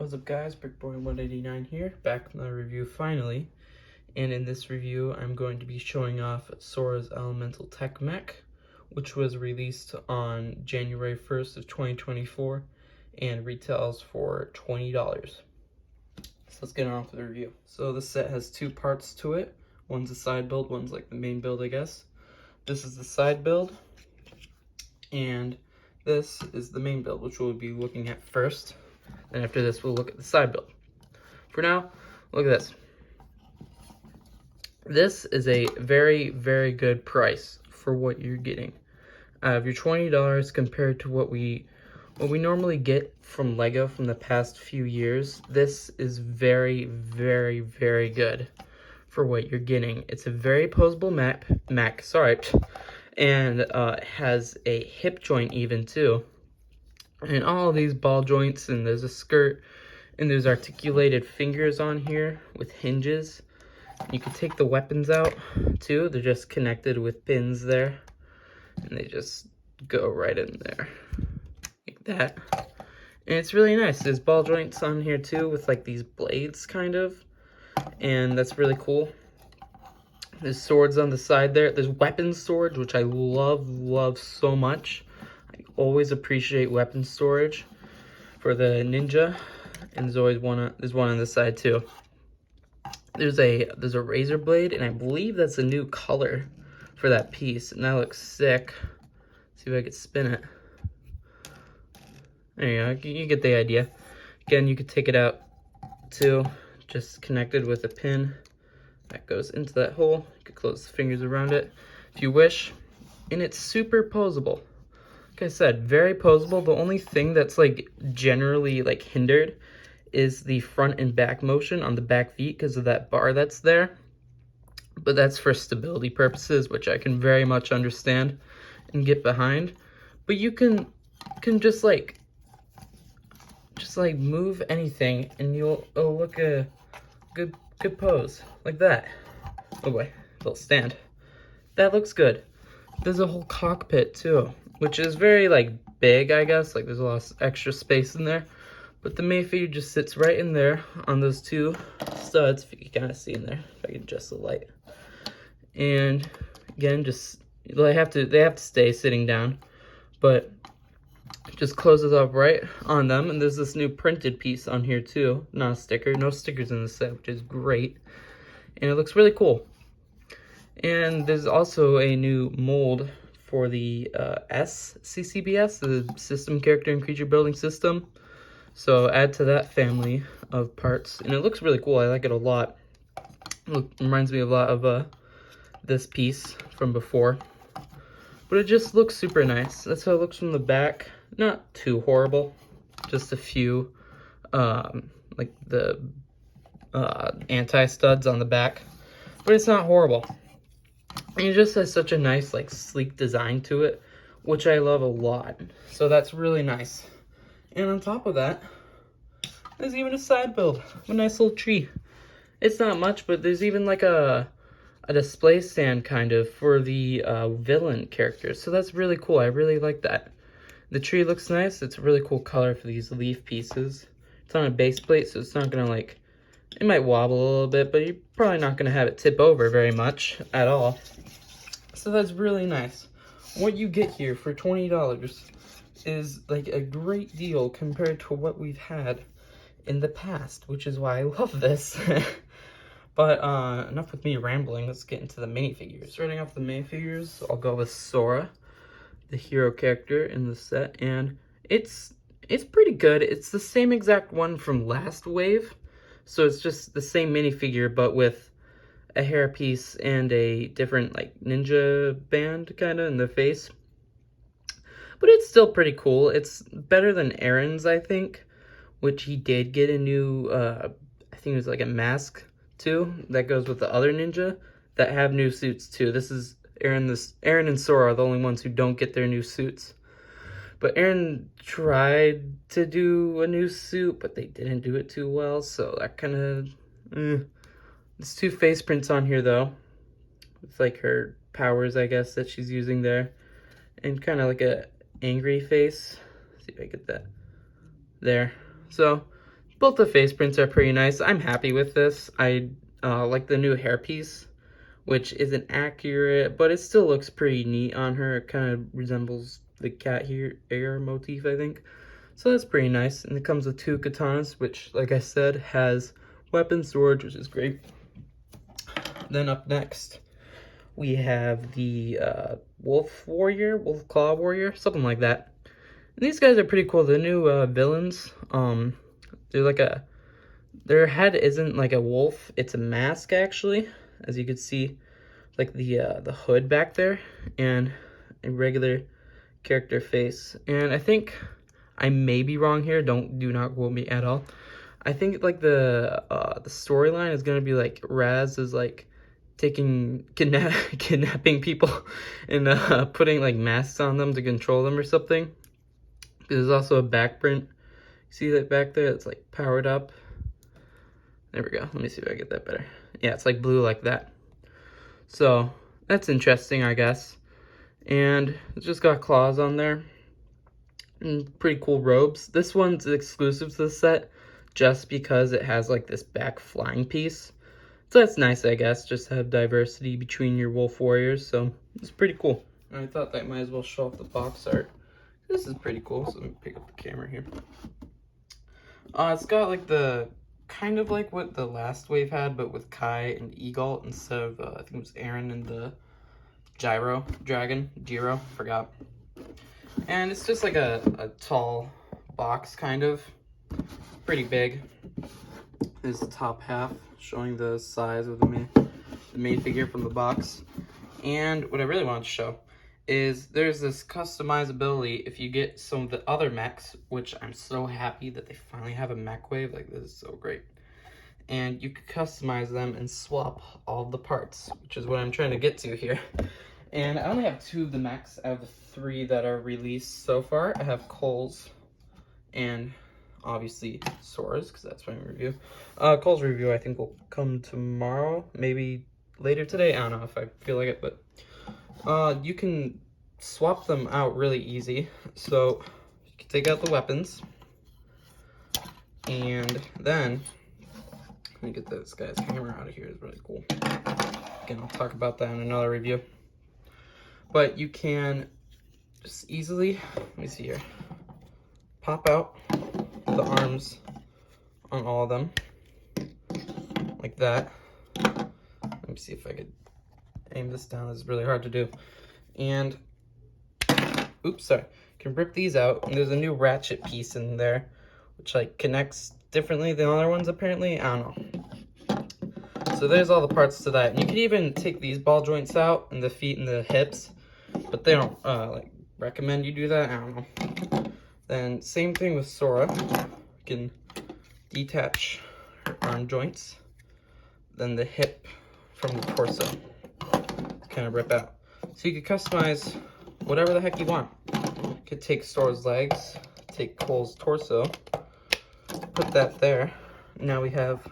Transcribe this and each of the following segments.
What's up guys, BrickBoy189 here, back with another review finally. And in this review, I'm going to be showing off Sora's Elemental Tech Mech, which was released on January 1st of 2024 and retails for $20. So let's get on with the review. So the set has two parts to it. One's a side build, one's like the main build, I guess. This is the side build, and this is the main build, which we'll be looking at first. And after this, we'll look at the side build. For now, look at this. This is a very, very good price for what you're getting. Out of your $20 compared to what we normally get from Lego from the past few years, this is very, very, very good for what you're getting. It's a very posable mech, sorry, and has a hip joint even too. And all these ball joints, and there's a skirt, and there's articulated fingers on here with hinges. You can take the weapons out too. They're just connected with pins there, and they just go right in there like that. And it's really nice. There's ball joints on here too with like these blades kind of, and that's really cool. There's swords on the side there. There's weapon storage, which I love so much. I always appreciate weapon storage for the Ninja, and there's always one on this side too. There's a razor blade, and I believe that's a new color for that piece, and that looks sick. Let's see if I can spin it. There you go. You get the idea. Again, you could take it out too, just connected with a pin that goes into that hole. You could close the fingers around it if you wish, and it's super posable. Like I said, very posable. The only thing that's like generally like hindered is the front and back motion on the back feet because of that bar that's there. But that's for stability purposes, which I can very much understand and get behind. But you can just like move anything, and it'll look a good pose like that. Oh boy, little stand. That looks good. There's a whole cockpit too, which is very like big, I guess. Like there's a lot of extra space in there. But the main figure just sits right in there on those two studs, if you can kind of see in there, if I can adjust the light. And again, just they have to stay sitting down, but just closes up right on them. And there's this new printed piece on here too, not a sticker. No stickers in the set, which is great, and it looks really cool. And there's also a new mold for the SCCBS, the System Character and Creature Building System. So add to that family of parts, and it looks really cool. I like it a lot. Reminds me a lot of this piece from before, but it just looks super nice. That's how it looks from the back. Not too horrible, just a few like the anti-studs on the back, but it's not horrible. And it just has such a nice like sleek design to it, which I love a lot. So that's really nice. And on top of that, there's even a side build, a nice little tree. It's not much, but there's even like a display stand kind of for the villain characters. So that's really cool. I really like that. The tree looks nice. It's a really cool color for these leaf pieces. It's on a base plate, so it's not gonna like, it might wobble a little bit, but you're probably not gonna have it tip over very much at all. So that's really nice. What you get here for $20 is like a great deal compared to what we've had in the past, which is why I love this. But enough with me rambling. Let's get into the minifigures. Starting off the minifigures, I'll go with Sora, the hero character in the set, and it's pretty good. It's the same exact one from last wave, so it's just the same minifigure but with a hairpiece and a different like ninja band kind of in the face. But it's still pretty cool. It's better than Aaron's, I think, which he did get a new, I think it was like a mask too, that goes with the other ninja that have new suits too. This is Aaron and Sora are the only ones who don't get their new suits. But Aaron tried to do a new suit, but they didn't do it too well, so that kind of, There's two face prints on here though, with like her powers, I guess, that she's using there, and kind of like a angry face. Let's see if I get that there. So Both the face prints are pretty nice. I'm happy with this. I like the new hairpiece, which isn't accurate, but it still looks pretty neat on her. It kind of resembles the cat hair motif, I think. So that's pretty nice. And it comes with 2 katanas, which, like I said, has weapon storage, which is great. Then up next, we have the Wolf Claw Warrior, something like that. And these guys are pretty cool. The new villains, they're like their head isn't like a wolf, it's a mask actually, as you can see, like the hood back there, and a regular character face. And I think I may be wrong here. Do not quote me at all. I think like the storyline is gonna be like Raz is like kidnapping people and putting like masks on them to control them or something. There's also a back print. See that back there? It's like powered up. There we go. Let me see if I get that better. Yeah, it's like blue like that. So that's interesting, I guess. And it's just got claws on there. And pretty cool robes. This one's exclusive to the set just because it has like this back flying piece. So that's nice, I guess, just to have diversity between your wolf warriors. So it's pretty cool. And I thought that might as well show off the box art. This is pretty cool. So let me pick up the camera here. It's got like the kind of like what the last wave had, but with Kai and Eagle instead of I think it was Aaron and the Giro, forgot. And it's just like a tall box, kind of pretty big. This is the top half showing the size of the main figure from the box. And what I really want to show is there's this customizability if you get some of the other mechs, which I'm so happy that they finally have a mech wave. Like, this is so great. And you can customize them and swap all the parts, which is what I'm trying to get to here. And I only have 2 of the mechs out of the 3 that are released so far. I have Cole's and obviously Sora's, because that's my review. Cole's review I think will come tomorrow, maybe later today. I don't know if I feel like it, but you can swap them out really easy. So you can take out the weapons, and then let me get this guy's hammer out of here. It's really cool. Again, I'll talk about that in another review. But you can just easily, let me see here, pop out the arms on all of them, like that. Let me see if I could aim this down. This is really hard to do. And, oops, sorry. You can rip these out, and there's a new ratchet piece in there, which like connects differently than other ones apparently. I don't know. So there's all the parts to that. And you can even take these ball joints out, and the feet and the hips, but they don't like recommend you do that. I don't know. Then same thing with Sora. You can detach her arm joints, then the hip from the torso to kind of rip out. So you can customize whatever the heck you want. You could take Sora's legs, take Cole's torso, put that there. Now we have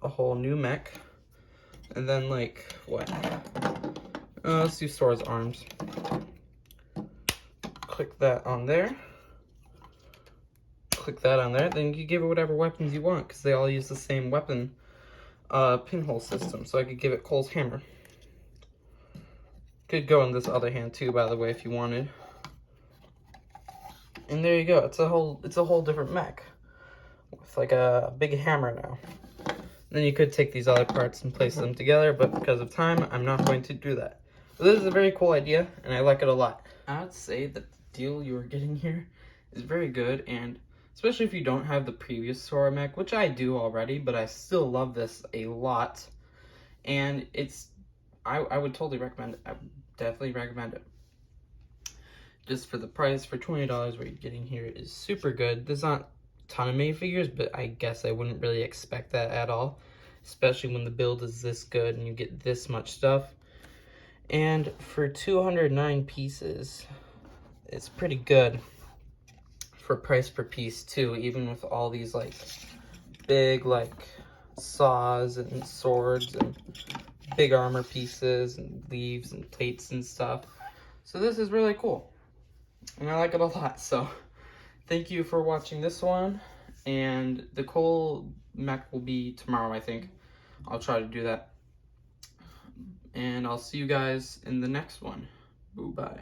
a whole new mech. And then like what? Let's do Sora's arms. Click that on there. Click that on there. Then you give it whatever weapons you want, because they all use the same weapon pinhole system. So I could give it Cole's hammer. Could go in this other hand too, by the way, if you wanted. And there you go. It's a whole different mech with like a big hammer now. Then you could take these other parts and place them together, but because of time, I'm not going to do that. So this is a very cool idea, and I like it a lot. I would say that the deal you are getting here is very good, and especially if you don't have the previous Sora mech, which I do already, but I still love this a lot. And it's, I would totally recommend it. I would definitely recommend it. Just for the price, for $20, what you're getting here is super good. There's not a ton of minifigures, but I guess I wouldn't really expect that at all, especially when the build is this good and you get this much stuff. And for 209 pieces, it's pretty good for price per piece too, even with all these like big like saws and swords and big armor pieces and leaves and plates and stuff. So this is really cool, and I like it a lot. So thank you for watching this one, And the coal mech will be tomorrow, I think. I'll try to do that. And I'll see you guys in the next one. Bye.